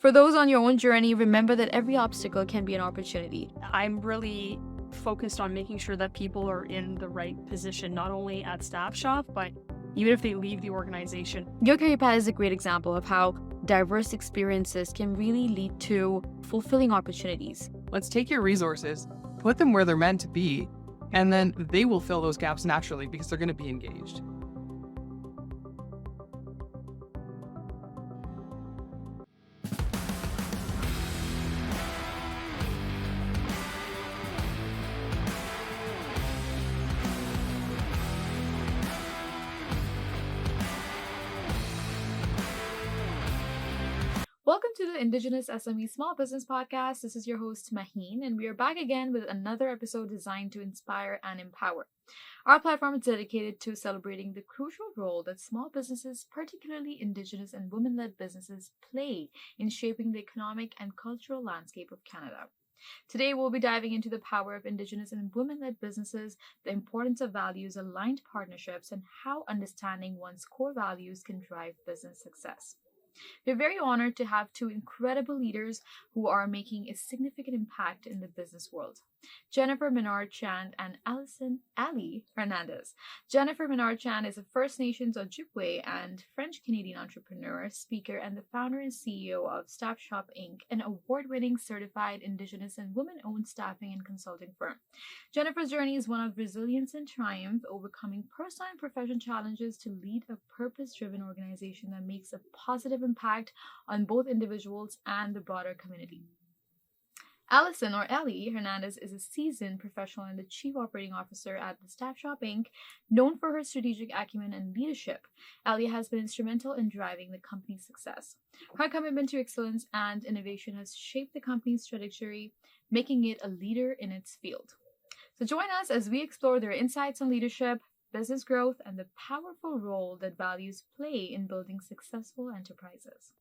For those on your own journey, remember that every obstacle can be an opportunity. I'm really focused on making sure that people are in the right position, not only at Staff Shop, but even if they leave the organization. Your career path is a great example of how diverse experiences can really lead to fulfilling opportunities. Let's take your resources, put them where they're meant to be, and then they will fill those gaps naturally because they're going to be engaged. Welcome to the Indigenous-SME Small Business Podcast. This is your host, Maheen, and we are back again with another episode designed to inspire and empower. Our platform is dedicated to celebrating the crucial role that small businesses, particularly Indigenous and women-led businesses, play in shaping the economic and cultural landscape of Canada. Today, we'll be diving into the power of Indigenous and women-led businesses, the importance of values-aligned partnerships, and how understanding one's core values can drive business success. We're very honored to have two incredible leaders who are making a significant impact in the business world. Jennifer Ménard-Shand and Alison Hernández. Jennifer Ménard-Shand is a First Nations Ojibwe and French-Canadian entrepreneur, speaker, and the founder and CEO of Staff Shop Inc., an award-winning certified Indigenous and women-owned staffing and consulting firm. Jennifer's journey is one of resilience and triumph, overcoming personal and professional challenges to lead a purpose-driven organization that makes a positive impact on both individuals and the broader community. Alison, or Ellie, Hernández is a seasoned professional and the Chief Operating Officer at the Staff Shop Inc., known for her strategic acumen and leadership. Ellie has been instrumental in driving the company's success. Her commitment to excellence and innovation has shaped the company's trajectory, making it a leader in its field. So join us as we explore their insights on leadership, business growth, and the powerful role that values play in building successful enterprises.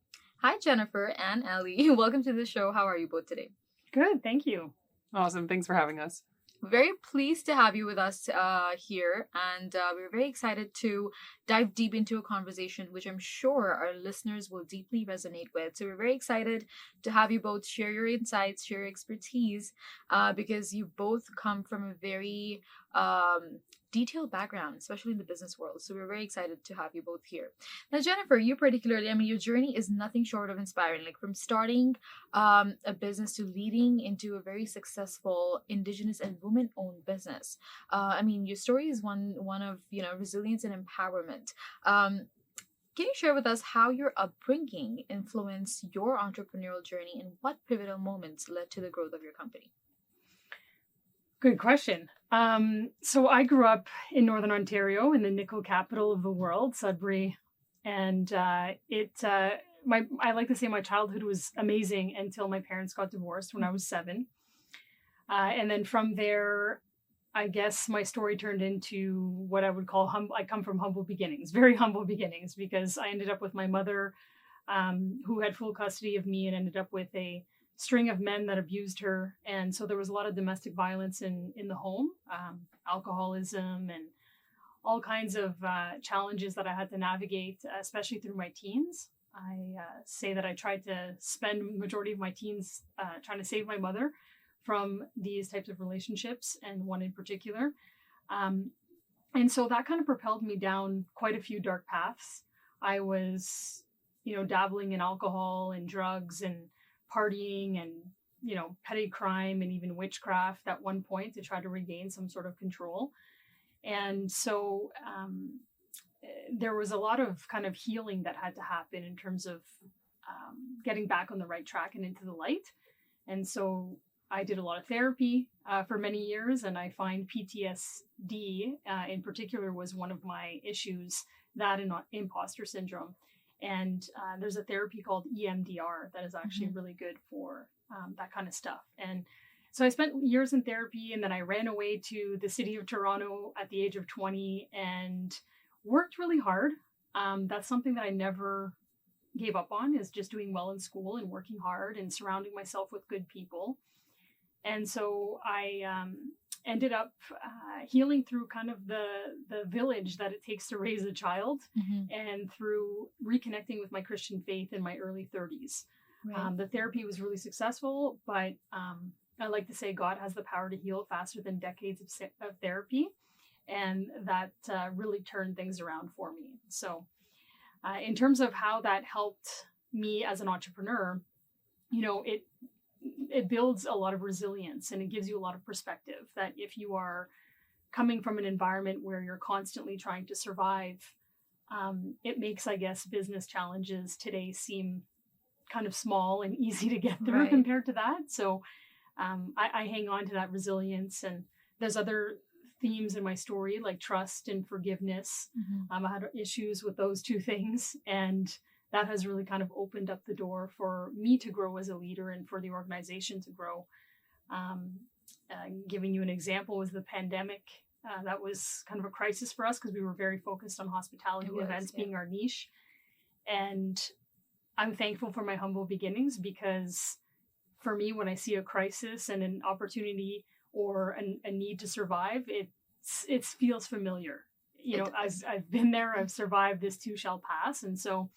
Hi, Jennifer and Ellie. Welcome to the show. How are you both today? Good, thank you. Awesome. Thanks for having us. Very pleased to have you with us here, and we're very excited to dive deep into a conversation which I'm sure our listeners will deeply resonate with. So we're very excited to have you both share your insights, share your expertise, because you both come from a very detailed background, especially in the business world. So we're very excited to have you both here. Now, Jennifer, you particularly, your journey is nothing short of inspiring. Like from starting a business to leading into a very successful Indigenous and women-owned business. Your story is one of resilience and empowerment. Can you share with us how your upbringing influenced your entrepreneurial journey and what pivotal moments led to the growth of your company? Good question. So I grew up in Northern Ontario, in the nickel capital of the world, Sudbury, and I like to say my childhood was amazing until my parents got divorced when I was 7, and then from there, I guess my story turned into what I would call I come from humble beginnings, very humble beginnings, because I ended up with my mother, who had full custody of me, and ended up with a string of men that abused her. And so there was a lot of domestic violence in the home, alcoholism and all kinds of challenges that I had to navigate, especially through my teens. I say that I tried to spend the majority of my teens trying to save my mother from these types of relationships, and one in particular. And so that kind of propelled me down quite a few dark paths. I was, dabbling in alcohol and drugs and partying and, petty crime and even witchcraft at one point to try to regain some sort of control. And so there was a lot of kind of healing that had to happen in terms of getting back on the right track and into the light. And so I did a lot of therapy for many years, and I find PTSD in particular was one of my issues, that and imposter syndrome. And there's a therapy called EMDR that is actually really good for that kind of stuff. And so I spent years in therapy, and then I ran away to the city of Toronto at the age of 20 and worked really hard. That's something that I never gave up on, is just doing well in school and working hard and surrounding myself with good people. And so I ended up healing through kind of the village that it takes to raise a child, and through reconnecting with my Christian faith in my early 30s. Right. The therapy was really successful, but I like to say God has the power to heal faster than decades of therapy. And that really turned things around for me. So in terms of how that helped me as an entrepreneur, it builds a lot of resilience, and it gives you a lot of perspective that if you are coming from an environment where you're constantly trying to survive, it makes, I guess, business challenges today seem kind of small and easy to get through Right. compared to that. So I hang on to that resilience, and there's other themes in my story like trust and forgiveness. Mm-hmm. I had issues with those two things, and that has really kind of opened up the door for me to grow as a leader and for the organization to grow. Giving you an example was the pandemic. That was kind of a crisis for us because we were very focused on hospitality events being our niche. And I'm thankful for my humble beginnings, because for me, when I see a crisis and an opportunity or a need to survive, it feels familiar. As I've been there, I've survived, this too shall pass. And so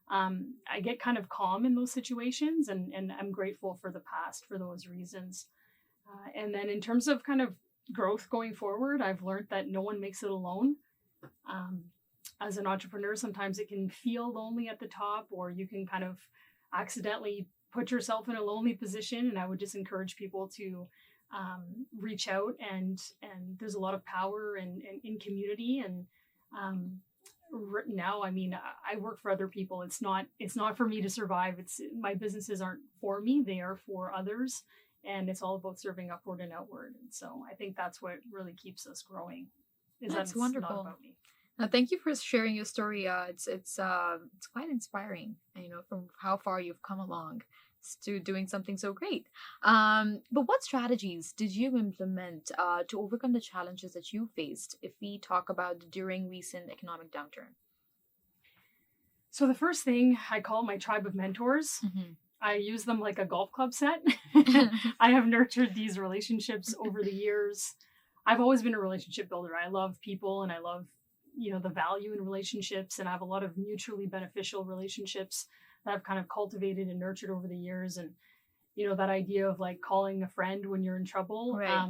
I get kind of calm in those situations, and I'm grateful for the past for those reasons. And then in terms of kind of growth going forward, I've learned that no one makes it alone. As an entrepreneur, sometimes it can feel lonely at the top, or you can kind of accidentally put yourself in a lonely position. And I would just encourage people to reach out, and there's a lot of power in community. And now, I mean, I work for other people. It's not for me to survive. My businesses aren't for me. They are for others. And it's all about serving upward and outward. And so I think that's what really keeps us growing. That's wonderful. Not about me. Thank you for sharing your story. It's quite inspiring, from how far you've come along to doing something so great. But what strategies did you implement to overcome the challenges that you faced, if we talk about during recent economic downturn? So the first thing, I call my tribe of mentors. Mm-hmm. I use them like a golf club set. I have nurtured these relationships over the years. I've always been a relationship builder. I love people, and I love, the value in relationships. And I have a lot of mutually beneficial relationships that I've kind of cultivated and nurtured over the years. And, that idea of like calling a friend when you're in trouble. Right.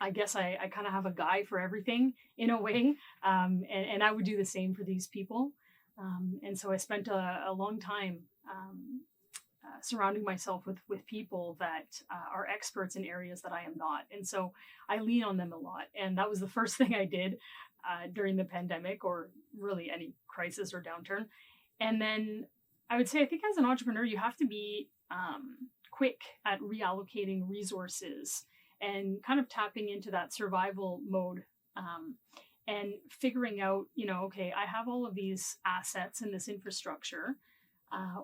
I guess I kind of have a guy for everything in a way. And I would do the same for these people. And so I spent a long time surrounding myself with people that are experts in areas that I am not. And so I lean on them a lot. And that was the first thing I did during the pandemic, or really any crisis or downturn. And then I would say, I think as an entrepreneur, you have to be quick at reallocating resources and kind of tapping into that survival mode, and figuring out, okay, I have all of these assets and this infrastructure.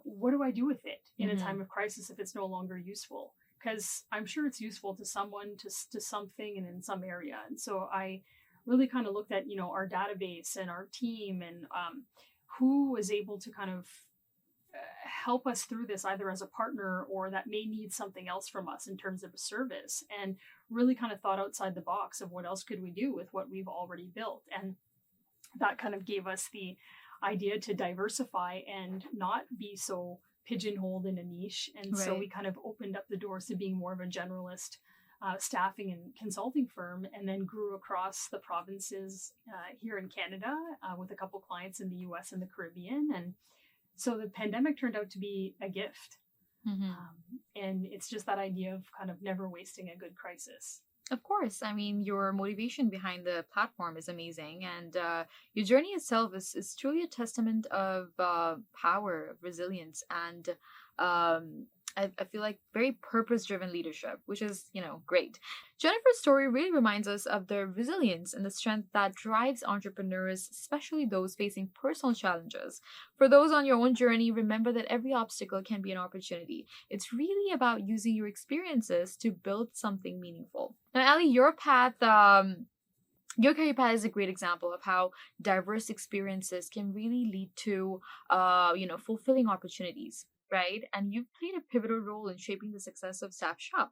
What do I do with it in a time of crisis if it's no longer useful? Because I'm sure it's useful to someone, to something, and in some area. And so I really kind of looked at, our database and our team, and who was able to kind of help us through this, either as a partner or that may need something else from us in terms of a service, and really kind of thought outside the box of what else could we do with what we've already built. And that kind of gave us the idea to diversify and not be so pigeonholed in a niche. And so we kind of opened up the doors to being more of a generalist staffing and consulting firm, and then grew across the provinces here in Canada with a couple clients in the US and the Caribbean. And so the pandemic turned out to be a gift. And it's just that idea of kind of never wasting a good crisis. Of course. I mean, your motivation behind the platform is amazing. And your journey itself is truly a testament of power, of resilience, and I feel like very purpose-driven leadership, which is, great. Jennifer's story really reminds us of the resilience and the strength that drives entrepreneurs, especially those facing personal challenges. For those on your own journey, remember that every obstacle can be an opportunity. It's really about using your experiences to build something meaningful. Now, Ali, your career path is a great example of how diverse experiences can really lead to, fulfilling opportunities. Right? And you've played a pivotal role in shaping the success of Staff Shop.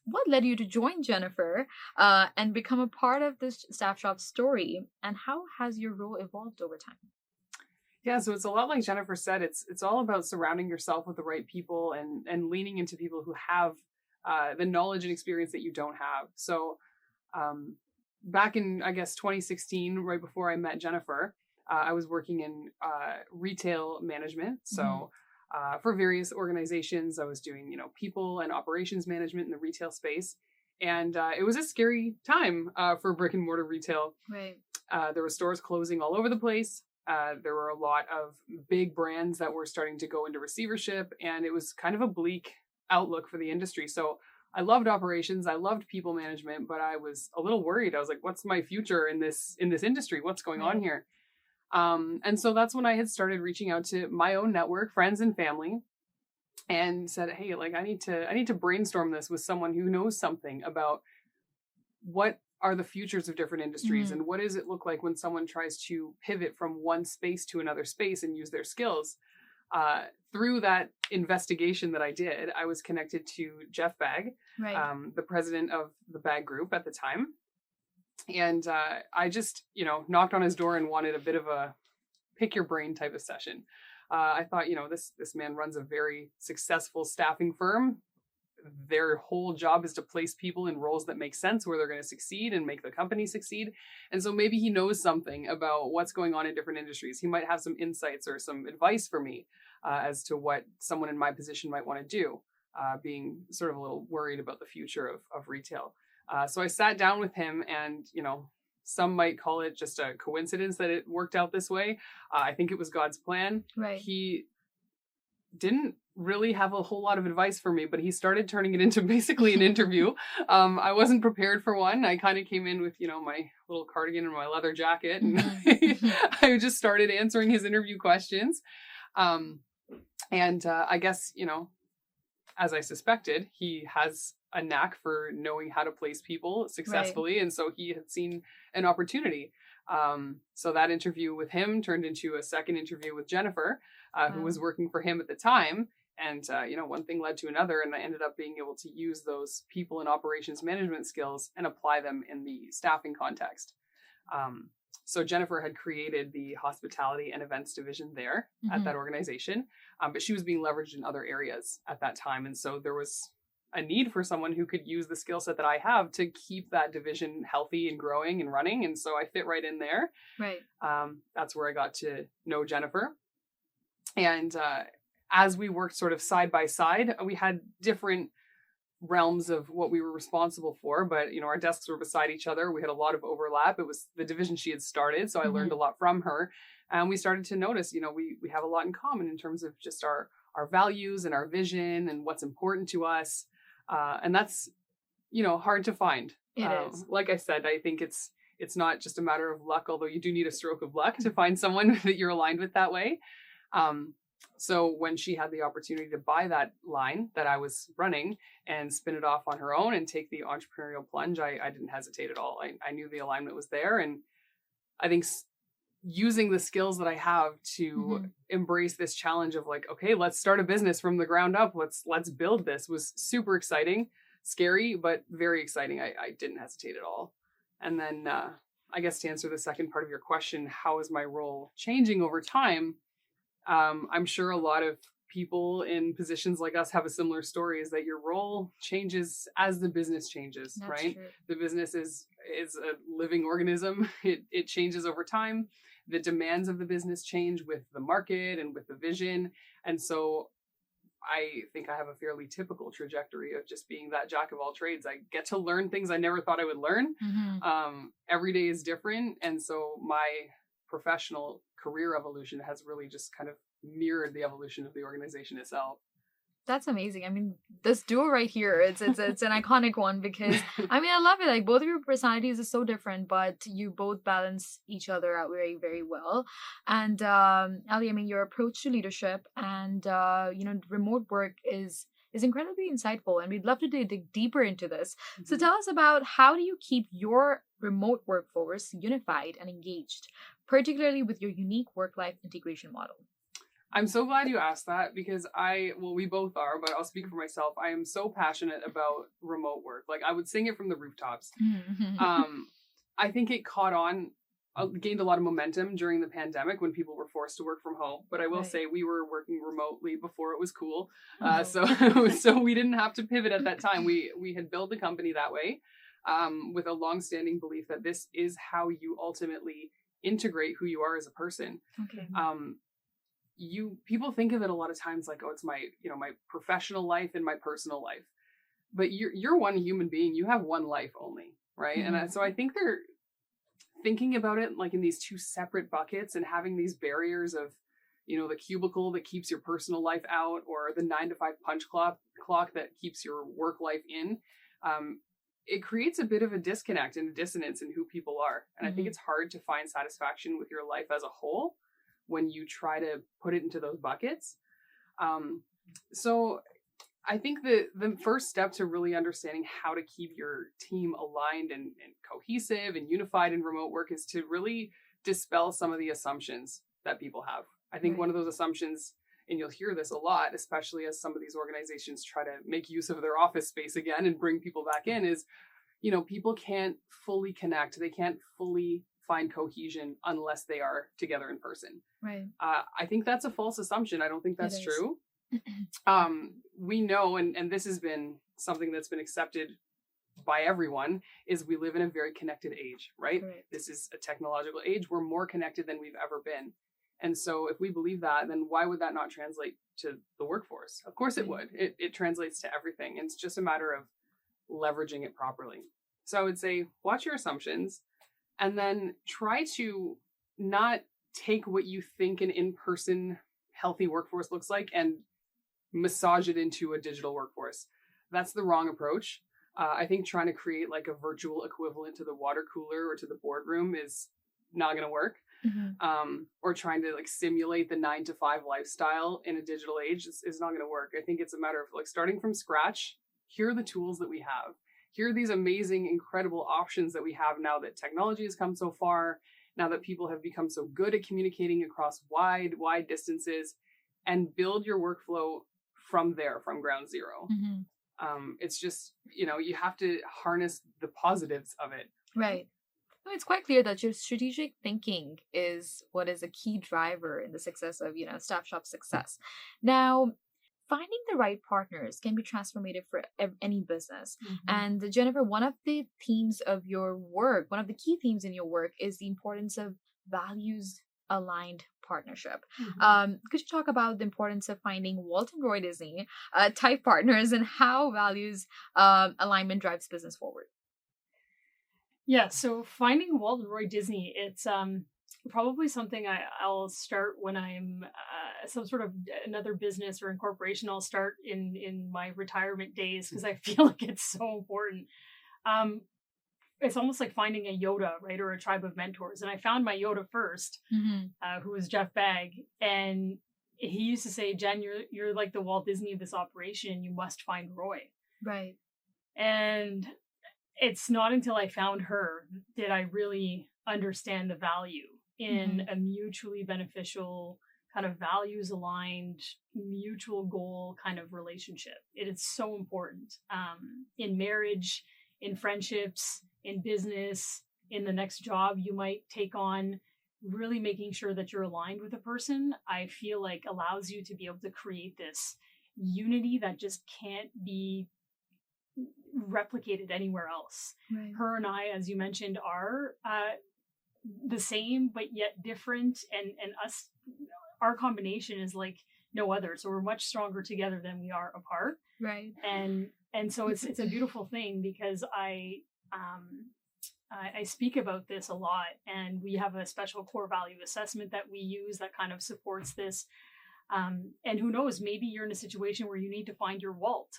What led you to join Jennifer and become a part of this Staff Shop story? And how has your role evolved over time? Yeah, so it's a lot like Jennifer said. It's all about surrounding yourself with the right people and leaning into people who have the knowledge and experience that you don't have. So back in, I guess, 2016, right before I met Jennifer, I was working in retail management. So for various organizations, I was doing, people and operations management in the retail space. And it was a scary time for brick and mortar retail. Right. There were stores closing all over the place. There were a lot of big brands that were starting to go into receivership, and it was kind of a bleak outlook for the industry. So I loved operations, I loved people management, but I was a little worried. I was like, what's my future in this industry? What's going on here? And so that's when I had started reaching out to my own network, friends and family, and said, hey, like I need to brainstorm this with someone who knows something about what are the futures of different industries and what does it look like when someone tries to pivot from one space to another space and use their skills. Through that investigation that I did, I was connected to Jeff Bagg, the president of the Bagg Group at the time. And I just, knocked on his door and wanted a bit of a pick your brain type of session. I thought, this man runs a very successful staffing firm. Their whole job is to place people in roles that make sense, where they're going to succeed and make the company succeed. And so maybe he knows something about what's going on in different industries. He might have some insights or some advice for me as to what someone in my position might want to do, being sort of a little worried about the future of retail. So I sat down with him and, some might call it just a coincidence that it worked out this way. I think it was God's plan. Right. He didn't really have a whole lot of advice for me, but he started turning it into basically an interview. I wasn't prepared for one. I kind of came in with, my little cardigan and my leather jacket, and I just started answering his interview questions. I guess, as I suspected, he has a knack for knowing how to place people successfully. Right. And so he had seen an opportunity. So that interview with him turned into a second interview with Jennifer, who was working for him at the time. And, one thing led to another, and I ended up being able to use those people and operations management skills and apply them in the staffing context. So Jennifer had created the hospitality and events division there at that organization, but she was being leveraged in other areas at that time. And so there was a need for someone who could use the skill set that I have to keep that division healthy and growing and running. And so I fit right in there. Right. That's where I got to know Jennifer. And as we worked sort of side by side, we had different realms of what we were responsible for, but our desks were beside each other. We had a lot of overlap. It was the division she had started, so I learned a lot from her, and we started to notice we have a lot in common in terms of just our values and our vision and what's important to us, and that's hard to find. It is. Like I said, I think it's not just a matter of luck, although you do need a stroke of luck to find someone that you're aligned with that way. So when she had the opportunity to buy that line that I was running and spin it off on her own and take the entrepreneurial plunge, I didn't hesitate at all. I knew the alignment was there. And I think using the skills that I have to embrace this challenge of like, okay, let's start a business from the ground up. Let's build this was super exciting, scary, but very exciting. I didn't hesitate at all. And then I guess to answer the second part of your question, how is my role changing over time? I'm sure a lot of people in positions like us have a similar story, is that your role changes as the business changes. That's right? True. The business is a living organism. It changes over time. The demands of the business change with the market and with the vision. And so I think I have a fairly typical trajectory of just being that jack of all trades. I get to learn things I never thought I would learn. Every day is different. And so my professional career evolution has really just kind of mirrored the evolution of the organization itself. That's amazing. I mean, this duo right here, it's an iconic one because I love it. Like both of your personalities are so different, but you both balance each other out very, very well. And Ali, your approach to leadership and remote work is incredibly insightful, and we'd love to dig deeper into this. So tell us about, how do you keep your remote workforce unified and engaged, particularly with your unique work-life integration model? I'm so glad you asked that, because we both are, but I'll speak for myself. I am so passionate about remote work. Like I would sing it from the rooftops. I think it caught on gained a lot of momentum during the pandemic when people were forced to work from home. But I will say we were working remotely before it was cool. So we didn't have to pivot at that time. We had built the company that way, with a longstanding belief that this is how you ultimately integrate who you are as a person. Okay. People think of it a lot of times like, oh, it's my professional life and my personal life. But you're one human being. You have one life only, right? Mm-hmm. And so I think they're thinking about it like in these two separate buckets and having these barriers of, the cubicle that keeps your personal life out, or the 9 to 5 punch clock that keeps your work life in. It creates a bit of a disconnect and a dissonance in who people are. And I think it's hard to find satisfaction with your life as a whole when you try to put it into those buckets. So I think the first step to really understanding how to keep your team aligned and cohesive and unified in remote work is to really dispel some of the assumptions that people have. I think one of those assumptions, and you'll hear this a lot, especially as some of these organizations try to make use of their office space again and bring people back in, is, people can't fully connect. They can't fully find cohesion unless they are together in person. Right. I think that's a false assumption. I don't think that's true. We know, and this has been something that's been accepted by everyone, is we live in a very connected age, right? This is a technological age. We're more connected than we've ever been. And so if we believe that, then why would that not translate to the workforce? Of course it would. It translates to everything. And it's just a matter of leveraging it properly. So I would say, watch your assumptions, and then try to not take what you think an in-person healthy workforce looks like and massage it into a digital workforce. That's the wrong approach. I think trying to create like a virtual equivalent to the water cooler or to the boardroom is not going to work. Or trying to like simulate the 9 to 5 lifestyle in a digital age is not going to work. I think it's a matter of like starting from scratch. Here are the tools that we have. Here are these amazing, incredible options that we have now that technology has come so far, now that people have become so good at communicating across wide distances, and build your workflow from there, from ground zero. It's just, you have to harness the positives of it. Right. It's quite clear that your strategic thinking is what is a key driver in the success of, Staff Shop's success. Now, finding the right partners can be transformative for any business. And Jennifer, one of the themes of your work, one of the key themes in your work is the importance of values-aligned partnership. Could you talk about the importance of finding Walt and Roy Disney type partners and how values alignment drives business forward? Yeah, so finding Walt and Roy Disney, it's probably something I'll start when I'm some sort of another business or incorporation. I'll start in my retirement days because I feel like it's so important. It's almost like finding a Yoda, right, or a tribe of mentors. And I found my Yoda first, who was Jeff Bagg, and he used to say, "Jen, you're like the Walt Disney of this operation. You must find Roy." Right. And it's not until I found her did I really understand the value in a mutually beneficial, kind of values aligned, mutual goal kind of relationship. It is so important in marriage, in friendships, in business, in the next job you might take on. Really making sure that you're aligned with a person, I feel like allows you to be able to create this unity that just can't be replicated anywhere else. Right. Her and I, as you mentioned, are the same but yet different, and us, our combination is like no other. So we're much stronger together than we are apart. Right. And so it's a beautiful thing, because I speak about this a lot, and we have a special core value assessment that we use that kind of supports this. And who knows, maybe you're in a situation where you need to find your Walt,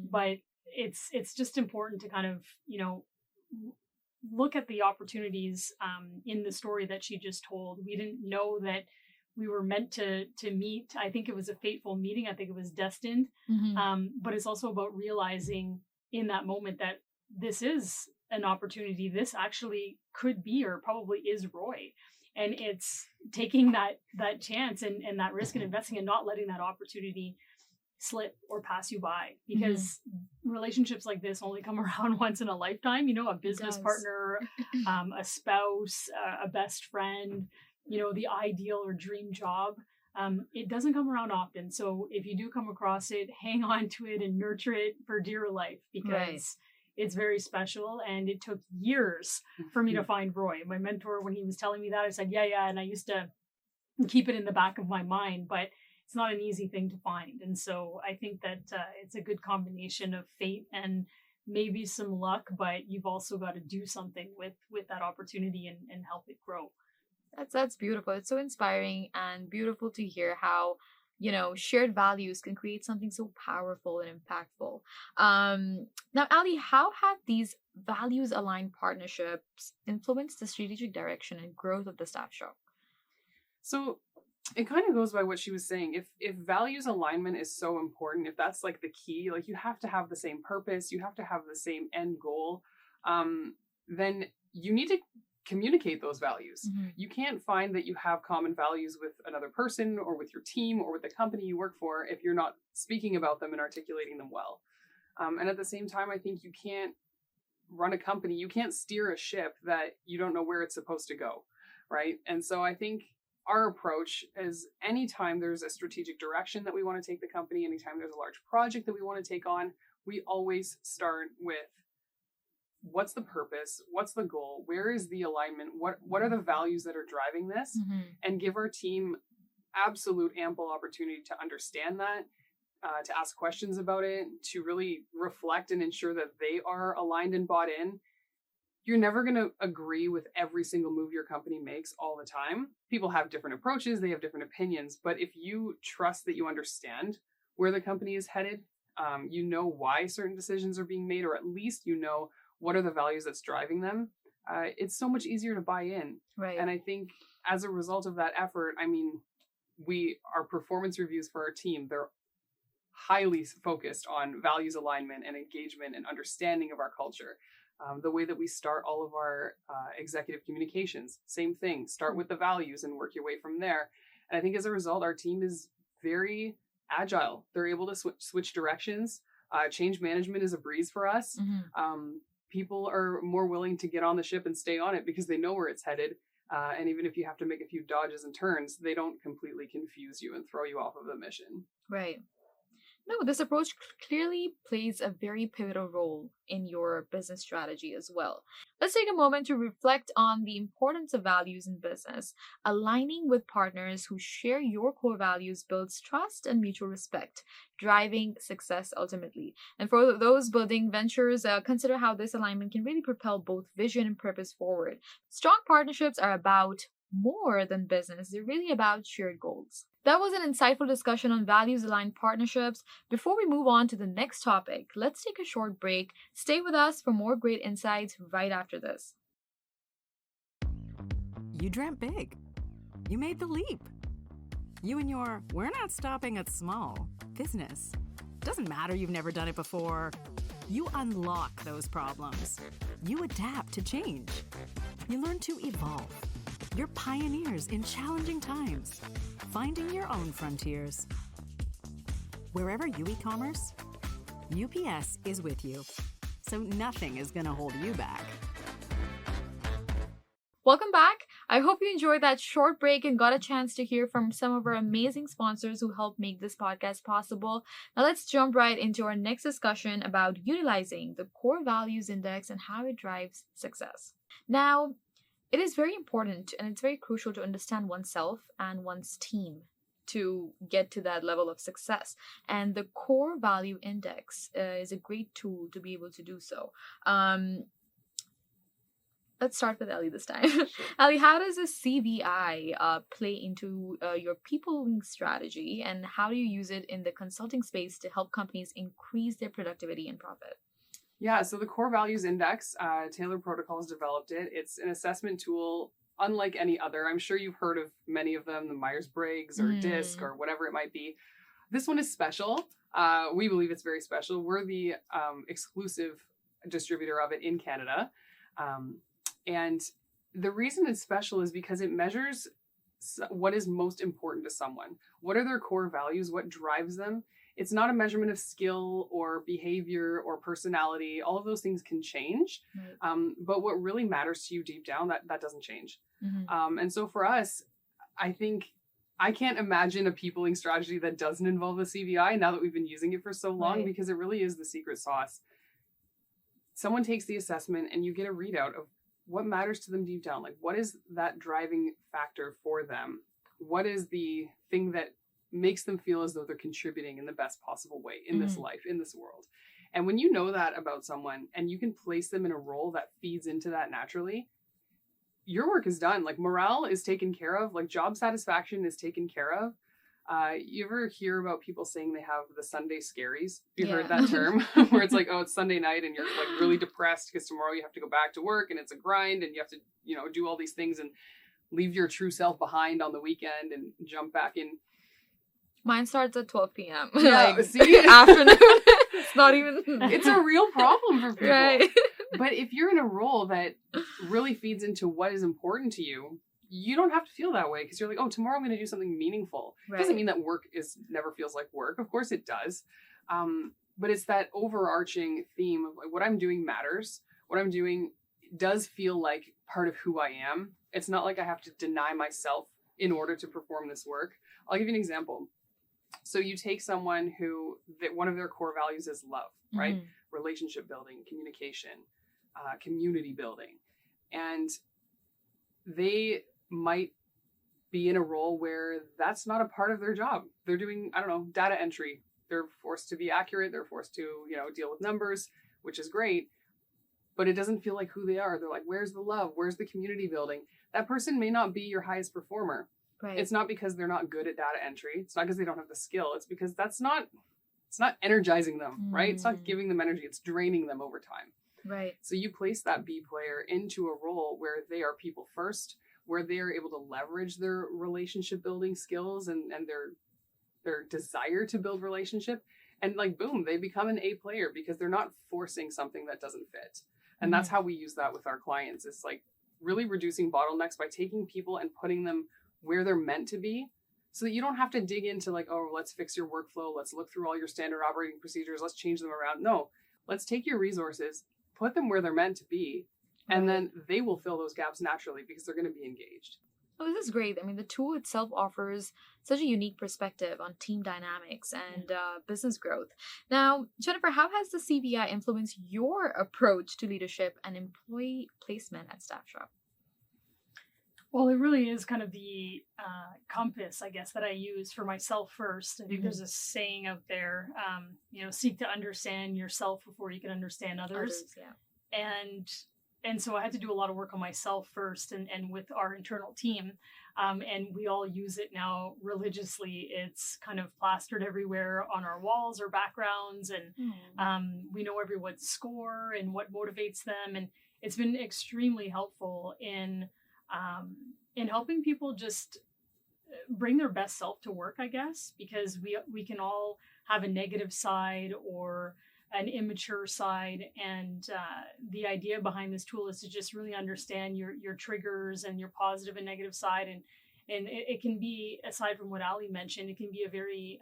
but it's just important to kind of, look at the opportunities in the story that she just told. We didn't know that we were meant to meet. I think it was a fateful meeting. I think it was destined. But it's also about realizing in that moment that this is an opportunity. This actually could be, or probably is, Roy. And it's taking that chance and that risk and investing and not letting that opportunity slip or pass you by, because relationships like this only come around once in a lifetime. A business partner, a spouse, a best friend, the ideal or dream job. It doesn't come around often. So if you do come across it, hang on to it and nurture it for dear life, because it's very special. And it took years for me to find Roy. My mentor, when he was telling me that, I said, yeah. And I used to keep it in the back of my mind, but it's not an easy thing to find. And so I think that it's a good combination of fate and maybe some luck, but you've also got to do something with that opportunity and help it grow. That's beautiful. It's so inspiring and beautiful to hear how, shared values can create something so powerful and impactful. Now, Ali, how have these values aligned partnerships influenced the strategic direction and growth of the staff show? So it kind of goes by what she was saying. If values alignment is so important, if that's like the key, like you have to have the same purpose, you have to have the same end goal, then you need to communicate those values. You can't find that you have common values with another person or with your team or with the company you work for if you're not speaking about them and articulating them well. And at the same time, I think you can't run a company, you can't steer a ship that you don't know where it's supposed to go, right? And so I think our approach is anytime there's a strategic direction that we want to take the company, anytime there's a large project that we want to take on, we always start with what's the purpose, what's the goal, where is the alignment, what are the values that are driving this, and give our team absolute ample opportunity to understand that, to ask questions about it, to really reflect and ensure that they are aligned and bought in. You're never going to agree with every single move your company makes all the time. People have different approaches, they have different opinions, but if you trust that you understand where the company is headed, you know why certain decisions are being made, or at least you know what are the values that's driving them, it's so much easier to buy in. Right. And I think as a result of that effort, our performance reviews for our team, they're highly focused on values alignment and engagement and understanding of our culture. The way that we start all of our executive communications, same thing. Start with the values and work your way from there. And I think as a result, our team is very agile. They're able to switch directions. Change management is a breeze for us. People are more willing to get on the ship and stay on it because they know where it's headed. And even if you have to make a few dodges and turns, they don't completely confuse you and throw you off of the mission. Right. No, this approach clearly plays a very pivotal role in your business strategy as well. Let's take a moment to reflect on the importance of values in business. Aligning with partners who share your core values builds trust and mutual respect, driving success ultimately. And for those building ventures, consider how this alignment can really propel both vision and purpose forward. Strong partnerships are about more than business. They're really about shared goals. That was an insightful discussion on values-aligned partnerships. Before we move on to the next topic, let's take a short break. Stay with us for more great insights right after this. You dreamt big. You made the leap. You and your "we're not stopping at small" business. Doesn't matter you've never done it before. You unlock those problems. You adapt to change. You learn to evolve. You're pioneers in challenging times, finding your own frontiers. Wherever you e-commerce, UPS is with you, so nothing is going to hold you back. Welcome back. I hope you enjoyed that short break and got a chance to hear from some of our amazing sponsors who helped make this podcast possible. Now let's jump right into our next discussion about utilizing the Core Values Index and how it drives success. Now, it is very important and it's very crucial to understand oneself and one's team to get to that level of success. And the Core Value Index is a great tool to be able to do so. Let's start with Ali this time. Sure. Ali, how does a CVI play into your people strategy, and how do you use it in the consulting space to help companies increase their productivity and profit? Yeah, so the Core Values Index, Taylor Protocols developed it. It's an assessment tool unlike any other. I'm sure you've heard of many of them, the Myers-Briggs or DISC or whatever it might be. This one is special. We believe it's very special. We're the exclusive distributor of it in Canada. And the reason it's special is because it measures what is most important to someone. What are their core values? What drives them? It's not a measurement of skill or behavior or personality. All of those things can change. Right. But what really matters to you deep down, that doesn't change. Mm-hmm. And so for us, I think I can't imagine a peopling strategy that doesn't involve the CVI now that we've been using it for so long, Right. because it really is the secret sauce. Someone takes the assessment and you get a readout of what matters to them deep down. Like, what is that driving factor for them? What is the thing that makes them feel as though they're contributing in the best possible way in this life, in this world? And when you know that about someone and you can place them in a role that feeds into that naturally, your work is done. Like, morale is taken care of, like job satisfaction is taken care of. You ever hear about people saying they have the Sunday scaries? You Yeah. heard that term where it's like, oh, it's Sunday night and you're like really depressed because tomorrow you have to go back to work and it's a grind and you have to, do all these things and leave your true self behind on the weekend and jump back in. Mine starts at 12 p.m. Yeah, like, see? afternoon. It's not even. It's a real problem for people. Right. But if you're in a role that really feeds into what is important to you, you don't have to feel that way because you're like, oh, tomorrow I'm going to do something meaningful. Right. It doesn't mean that work never feels like work. Of course it does. But it's that overarching theme of like, what I'm doing matters. What I'm doing does feel like part of who I am. It's not like I have to deny myself in order to perform this work. I'll give you an example. So you take someone that one of their core values is love, right? Mhm. Relationship building, communication, community building. And they might be in a role where that's not a part of their job. They're doing, I don't know, data entry. They're forced to be accurate. They're forced to, deal with numbers, which is great. But it doesn't feel like who they are. They're like, where's the love? Where's the community building? That person may not be your highest performer. Right. It's not because they're not good at data entry. It's not because they don't have the skill. It's because it's not energizing them, right? It's not giving them energy. It's draining them over time. Right. So you place that B player into a role where they are people first, where they are able to leverage their relationship building skills and their desire to build relationship. And like, boom, they become an A player because they're not forcing something that doesn't fit. And that's how we use that with our clients. It's like really reducing bottlenecks by taking people and putting them where they're meant to be, so that you don't have to dig into like, oh, let's fix your workflow. Let's look through all your standard operating procedures. Let's change them around. No, let's take your resources, put them where they're meant to be, and then they will fill those gaps naturally because they're going to be engaged. Oh, this is great. I mean, the tool itself offers such a unique perspective on team dynamics and business growth. Now, Jennifer, how has the CVI influenced your approach to leadership and employee placement at Staff Shop? Well, it really is kind of the compass, I guess, that I use for myself first. I think there's a saying out there, seek to understand yourself before you can understand others. Yeah. And so I had to do a lot of work on myself first and with our internal team. And we all use it now religiously. It's kind of plastered everywhere on our walls or backgrounds. And we know everyone's score and what motivates them. And it's been extremely helpful in helping people just bring their best self to work, I guess, because we can all have a negative side or an immature side. And the idea behind this tool is to just really understand your triggers and your positive and negative side. And it can be, aside from what Ali mentioned, it can be a very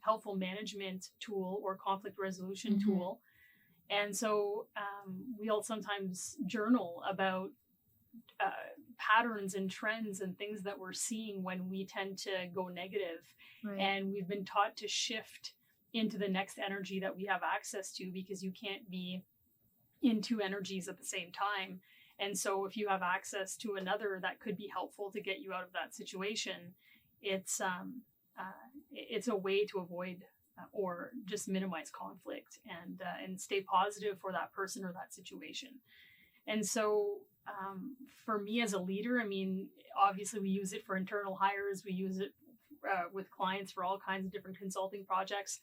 helpful management tool or conflict resolution tool. And so we all sometimes journal about patterns and trends and things that we're seeing when we tend to go negative. Right. And we've been taught to shift into the next energy that we have access to, because you can't be in two energies at the same time. And so if you have access to another that could be helpful to get you out of that situation, it's a way to avoid or just minimize conflict and stay positive for that person or that situation. And so for me as a leader, I mean, obviously we use it for internal hires. We use it with clients for all kinds of different consulting projects.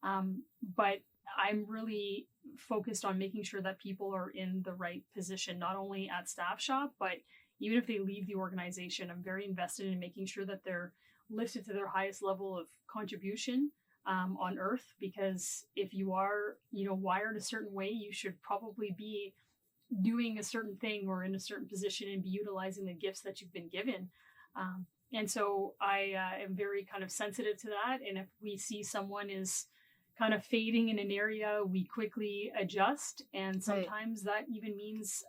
But I'm really focused on making sure that people are in the right position, not only at Staff Shop, but even if they leave the organization. I'm very invested in making sure that they're lifted to their highest level of contribution on earth, because if you are, wired a certain way, you should probably be doing a certain thing or in a certain position and be utilizing the gifts that you've been given. And so I am very kind of sensitive to that. And if we see someone is kind of fading in an area, we quickly adjust. And sometimes that even means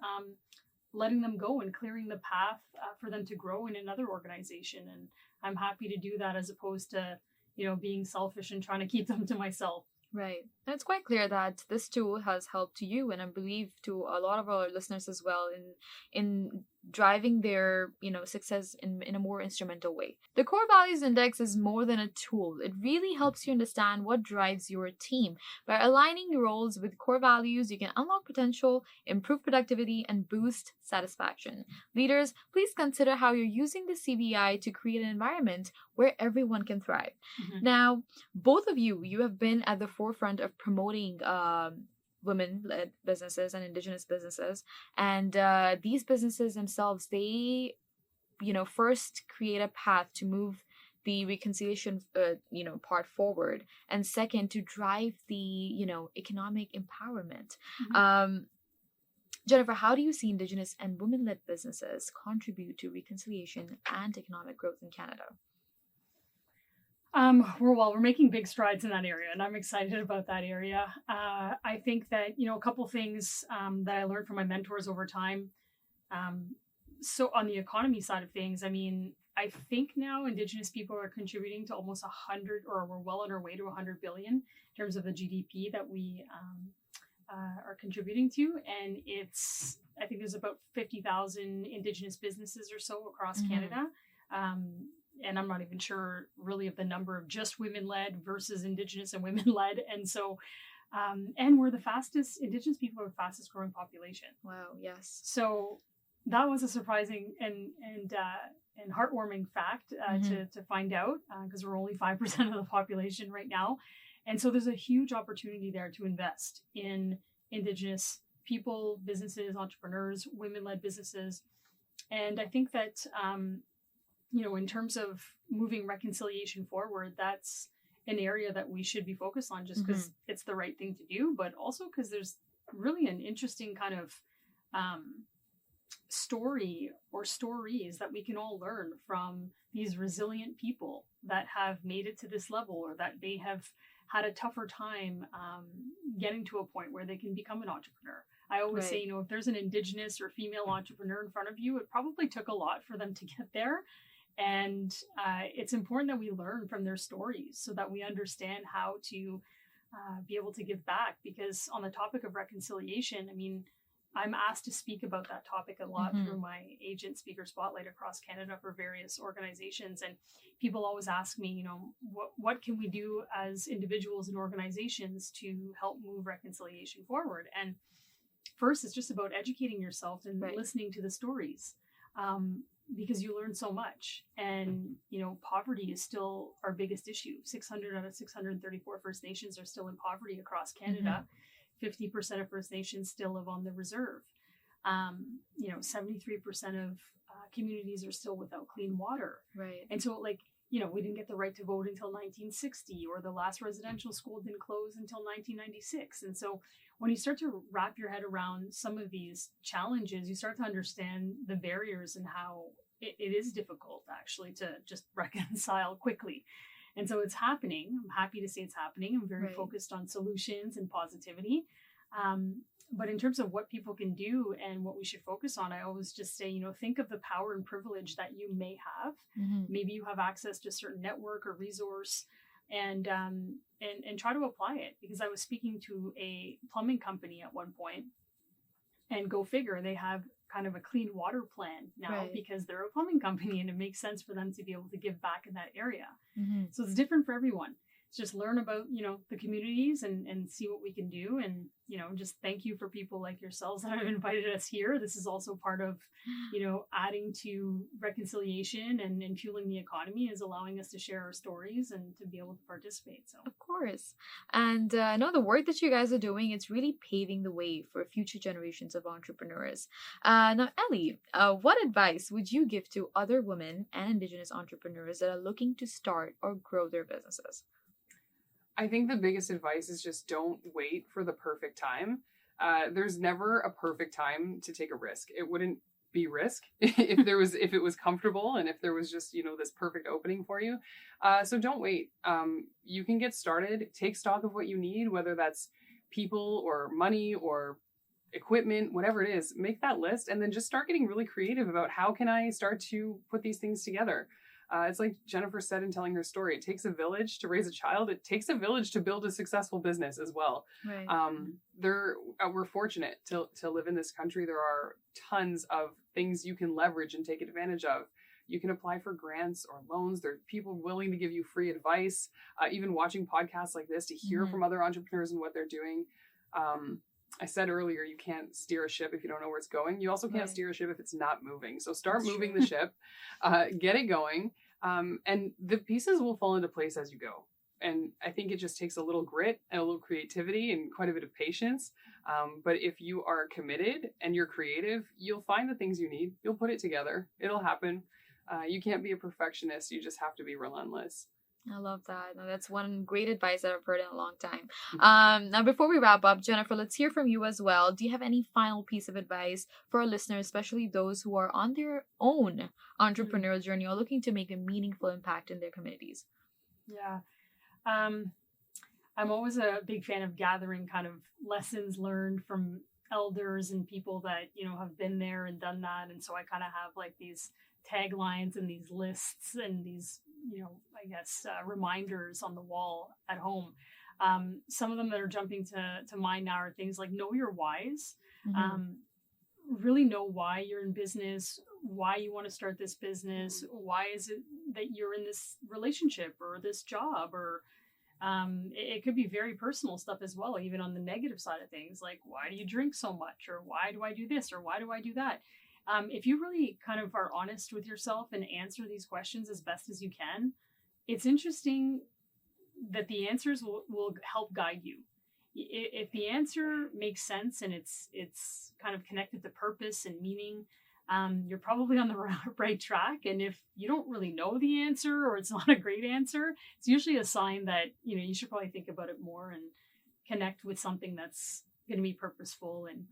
letting them go and clearing the path for them to grow in another organization. And I'm happy to do that as opposed to, being selfish and trying to keep them to myself. Right. And it's quite clear that this tool has helped you, and I believe to a lot of our listeners as well, in driving their success in a more instrumental way. The Core Values Index is more than a tool. It really helps you understand what drives your team. By aligning your roles with core values, you can unlock potential, improve productivity, and boost satisfaction. Leaders, please consider how you're using the CVI to create an environment where everyone can thrive. Mm-hmm. Now, both of you have been at the forefront of promoting women-led businesses and Indigenous businesses, and these businesses themselves, they first create a path to move the reconciliation part forward, and second, to drive the economic empowerment. Mm-hmm. Jennifer, how do you see Indigenous and women-led businesses contribute to reconciliation and economic growth in Canada? We're making big strides in that area, and I'm excited about that area. I think that, a couple things that I learned from my mentors over time. So on the economy side of things, I think now Indigenous people are contributing to almost 100, or we're well on our way to 100 billion in terms of the GDP that we are contributing to. And I think there's about 50,000 Indigenous businesses or so across Canada. And I'm not even sure really of the number of just women-led versus Indigenous and women-led. And so, and we're Indigenous people are the fastest growing population. Wow, yes. So that was a surprising and heartwarming fact to find out, because we're only 5% of the population right now. And so there's a huge opportunity there to invest in Indigenous people, businesses, entrepreneurs, women-led businesses. And I think that, in terms of moving reconciliation forward, that's an area that we should be focused on, just because it's the right thing to do, but also because there's really an interesting kind of story or stories that we can all learn from these resilient people that have made it to this level, or that they have had a tougher time getting to a point where they can become an entrepreneur. I always say, if there's an Indigenous or female entrepreneur in front of you, it probably took a lot for them to get there. And it's important that we learn from their stories so that we understand how to be able to give back. Because on the topic of reconciliation, I'm asked to speak about that topic a lot through my agent speaker spotlight across Canada for various organizations. And people always ask me, what can we do as individuals and organizations to help move reconciliation forward? And first, it's just about educating yourself and listening to the stories. Because you learn so much. And, poverty is still our biggest issue. 600 out of 634 First Nations are still in poverty across Canada. 50% of First Nations still live on the reserve. 73% of communities are still without clean water. Right. And so, we didn't get the right to vote until 1960, or the last residential school didn't close until 1996. And so when you start to wrap your head around some of these challenges, you start to understand the barriers and how it is difficult actually to just reconcile quickly. And so it's happening. I'm happy to say it's happening. I'm very focused on solutions and positivity. But in terms of what people can do and what we should focus on, I always just say, think of the power and privilege that you may have. Maybe you have access to a certain network or resource, and try to apply it. Because I was speaking to a plumbing company at one point, and go figure, they have kind of a clean water plan now because they're a plumbing company, and it makes sense for them to be able to give back in that area. So it's different for everyone. Just learn about, the communities and see what we can do. And, just thank you for people like yourselves that have invited us here. This is also part of, adding to reconciliation and fueling the economy, is allowing us to share our stories and to be able to participate. So, of course. And no, the work that you guys are doing, it's really paving the way for future generations of entrepreneurs. Now, Ellie, what advice would you give to other women and Indigenous entrepreneurs that are looking to start or grow their businesses? I think the biggest advice is just don't wait for the perfect time. There's never a perfect time to take a risk. It wouldn't be risk if it was comfortable and if there was just, this perfect opening for you. So don't wait. You can get started, take stock of what you need, whether that's people or money or equipment, whatever it is, make that list and then just start getting really creative about how can I start to put these things together. It's like Jennifer said in telling her story, it takes a village to raise a child. It takes a village to build a successful business as well. Right. We're fortunate to live in this country. There are tons of things you can leverage and take advantage of. You can apply for grants or loans. There are people willing to give you free advice. Even watching podcasts like this to hear from other entrepreneurs and what they're doing. I said earlier, you can't steer a ship if you don't know where it's going. You also can't steer a ship if it's not moving. So start moving the ship, get it going, and the pieces will fall into place as you go. And I think it just takes a little grit and a little creativity and quite a bit of patience. But if you are committed and you're creative, you'll find the ththings you need. You'll put it together. It'll happen. You can't be a perfectionist. You just have to be relentless. I love that. No, that's one great advice that I've heard in a long time. Now, before we wrap up, Jennifer, let's hear from you as well. Do you have any final piece of advice for our listeners, especially those who are on their own entrepreneurial journey or looking to make a meaningful impact in their communities? Yeah. I'm always a big fan of gathering kind of lessons learned from elders and people that, have been there and done that. And so I kind of have like these taglines and these lists and these, reminders on the wall at home. Some of them that are jumping to mind now are things like know your whys. Really know why you're in business, why you want to start this business, why is it that you're in this relationship or this job, or it could be very personal stuff as well, even on the negative side of things, like why do you drink so much, or why do I do this, or why do I do that? If you really kind of are honest with yourself and answer these questions as best as you can, it's interesting that the answers will help guide you. If the answer makes sense and it's kind of connected to purpose and meaning, you're probably on the right track. And if you don't really know the answer or it's not a great answer, it's usually a sign that, you should probably think about it more and connect with something that's going to be purposeful and,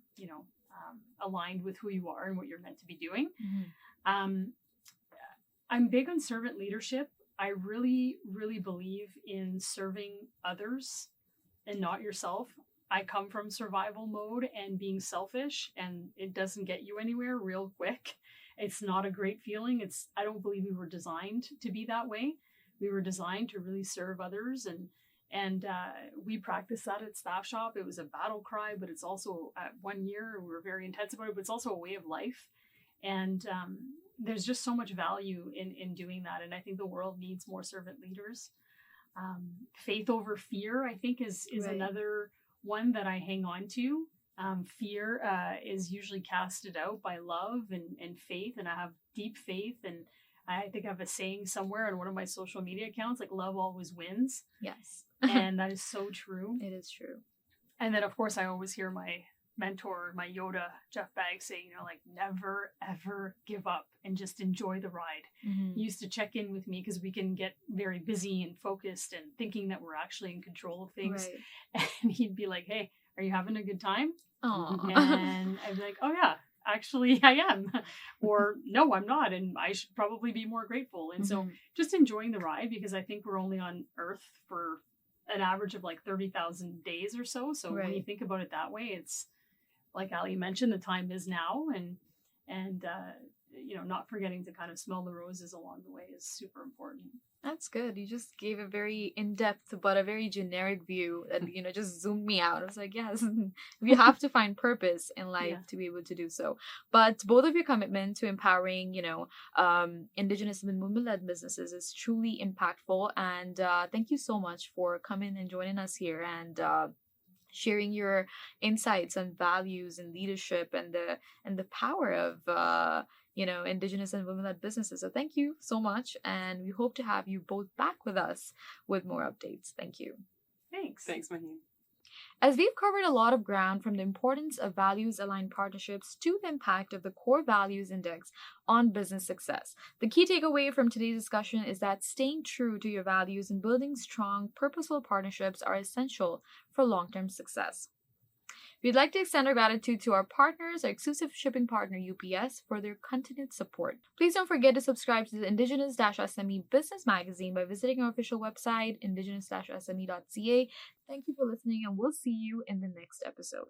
aligned with who you are and what you're meant to be doing. I'm big on servant leadership. I really, really believe in serving others and not yourself. I come from survival mode and being selfish, and it doesn't get you anywhere real quick. It's not a great feeling. I don't believe we were designed to be that way. We were designed to really serve others, and we practiced that at Staff Shop. It was a battle cry, but it's also at 1 year, we were very intense about it, but it's also a way of life. And there's just so much value in doing that. And I think the world needs more servant leaders. Faith over fear, I think, is right. Another one that I hang on to. Fear is usually casted out by love and faith. And I have deep faith. And I think I have a saying somewhere on one of my social media accounts, like love always wins. Yes. And that is so true. It is true. And then, of course, I always hear my mentor, my Yoda, Jeff Baggs, say, never, ever give up and just enjoy the ride. He used to check in with me because we can get very busy and focused and thinking that we're actually in control of things. Right. And he'd be like, hey, are you having a good time? Aww. And I'd be like, oh, yeah. Actually, I am. Or no, I'm not. And I should probably be more grateful. And so just enjoying the ride, because I think we're only on Earth for an average of like 30,000 days or so. So when you think about it that way, it's like Ali mentioned, the time is now. And not forgetting to kind of smell the roses along the way is super important. That's good. You just gave a very in-depth but a very generic view that, just zoomed me out. I was like, yes, you have to find purpose in life to be able to do so. But both of your commitment to empowering, Indigenous and women-led businesses is truly impactful. And thank you so much for coming and joining us here and sharing your insights and values and leadership and the power of Indigenous and women-led businesses. So thank you so much, and we hope to have you both back with us with more updates. Thank you. Thanks, Maheen. As we've covered a lot of ground, from the importance of values-aligned partnerships to the impact of the core values index on business success, the key takeaway from today's discussion is that staying true to your values and building strong, purposeful partnerships are essential for long-term success. We'd like to extend our gratitude to our partners, our exclusive shipping partner UPS, for their continued support. Please don't forget to subscribe to the Indigenous-SME Business Magazine by visiting our official website, indigenous-sme.ca. Thank you for listening, and we'll see you in the next episode.